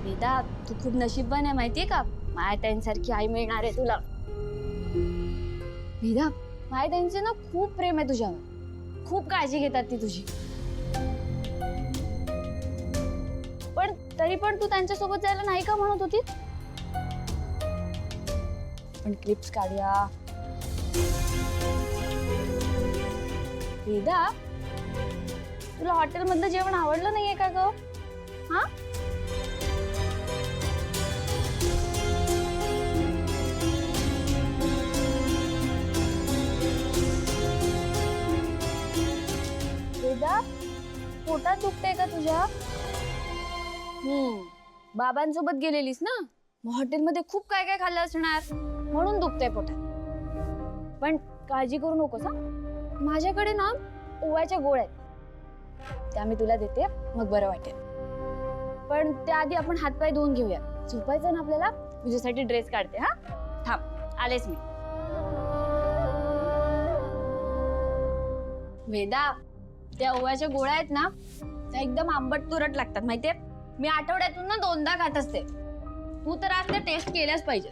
वेदा, तू खूप नशीबवान आहे माहितीये का? मायाताईंसारखी आई मिळणार आहे तुला. वेदा, मायाताईंचे ना खूप प्रेम आहे तुझ्यावर, खूप काळजी घेतात ती तुझी. पण तरी पण तू त्यांच्यासोबत जायला नाही का म्हणत होती? पण क्लिप्स काढूया. वेदा, तुला हॉटेलमधलं जेवण आवडलं नाहीये का ग? हा? वेदा, पोटात दुखतंय का तुझ्या? बाबांसोबत गेलेलीस ना, मग हॉटेलमध्ये खूप काय काय खाल्लं असणार, म्हणून दुखतंय पोटात. पण काळजी करू नकोस हा. माझ्याकडे ना ओव्याच्या गोळ्या आहेत, त्या मी तुला देते, मग बरं वाटेल. पण त्याआधी आपण हातपाय धुवून घेऊया. झोपायचं ना आपल्याला. तुझ्यासाठी ड्रेस काढते. हा, थांब, आलेच मी. वेदा, त्या ओव्याच्या गोळ्या आहेत ना, त्या एकदम आंबट तुरट लागतात माहितीये. मी आठवड्यातून ना 2दा खात असते. तू तर आज त्या टेस्ट केल्याच पाहिजे.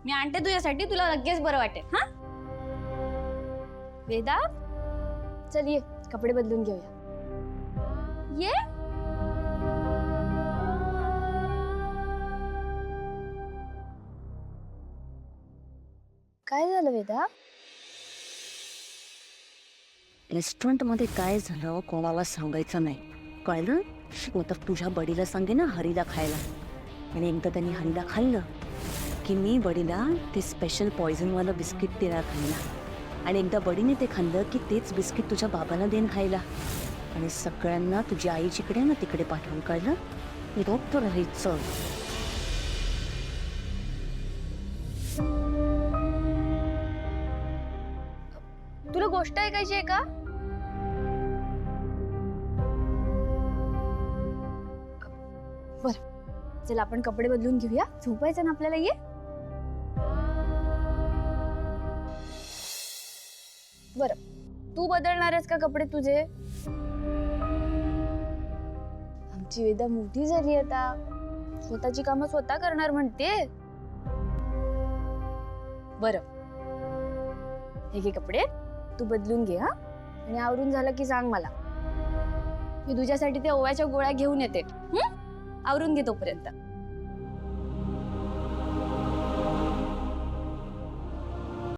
मी आणते तुझ्यासाठी, तुला लगेच बरं वाटेल. हा वेदा, चल ये, कपडे बदलून घेऊया. ये. काय झालं वेदा? रेस्टॉरंटमध्ये काय झालं कोणाला सांगायचं नाही, कळलं? मग तर तुझ्या बडीला सांगे ना हरीला खायला. आणि एकदा त्यांनी हरीला खाल्लं की मी बडीला ते स्पेशल पॉयझनवालं बिस्किट देणार खायला. आणि एकदा बडीने ते खाल्लं की तेच बिस्किट तुझ्या बाबाला देईन खायला. आणि सगळ्यांना तुझी आई जिकडे ना तिकडे पाठवून, कळलं? निरोप राहायचं. तुला गोष्ट ऐकायची आहे का? बरं, चल आपण कपडे बदलून घेऊया. झोपायचं ना आपल्याला. ये. बरं, तू बदलणार आहेस का कपडे तुझे? आमची वेदा मोठी झाली आता, स्वतःची कामं स्वतः करणार म्हणते. बरं, हे घे कपडे, तू बदलून घे. हा, आणि आवरून झालं की सांग मला. मी तुझ्यासाठी त्या ओव्याच्या गोळ्या घेऊन येते. आवरून घे तोपर्यंत.